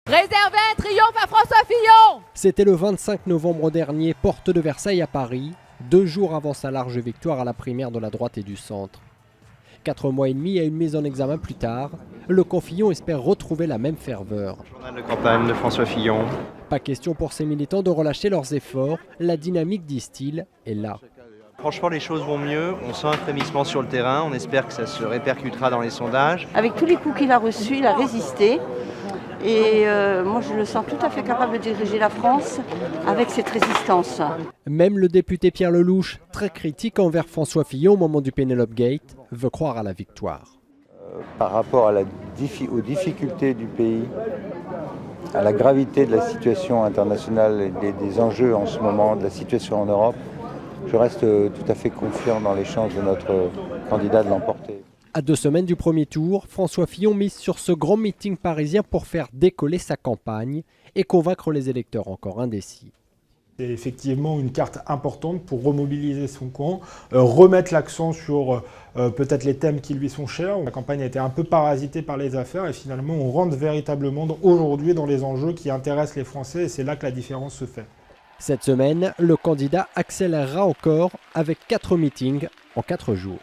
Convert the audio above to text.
Réservé un triomphe à François Fillon! C'était le 25 novembre dernier, porte de Versailles à Paris, 2 jours avant sa large victoire à la primaire de la droite et du centre. 4 mois et demi et une mise en examen plus tard, le camp Fillon espère retrouver la même ferveur. Journal de campagne de François Fillon. Pas question pour ces militants de relâcher leurs efforts, la dynamique, disent-ils, est là. Franchement, les choses vont mieux, on sent un frémissement sur le terrain, on espère que ça se répercutera dans les sondages. Avec tous les coups qu'il a reçus, il a résisté. Et moi, je le sens tout à fait capable de diriger la France avec cette résistance. Même le député Pierre Lelouch, très critique envers François Fillon au moment du Penelope Gate, veut croire à la victoire. Par rapport aux difficultés du pays, à la gravité de la situation internationale et des enjeux en ce moment, de la situation en Europe, je reste tout à fait confiant dans les chances de notre candidat de l'emporter. À 2 semaines du premier tour, François Fillon mise sur ce grand meeting parisien pour faire décoller sa campagne et convaincre les électeurs encore indécis. C'est effectivement une carte importante pour remobiliser son camp, remettre l'accent sur peut-être les thèmes qui lui sont chers. La campagne a été un peu parasitée par les affaires et finalement on rentre véritablement aujourd'hui dans les enjeux qui intéressent les Français et c'est là que la différence se fait. Cette semaine, le candidat accélérera encore avec 4 meetings en 4 jours.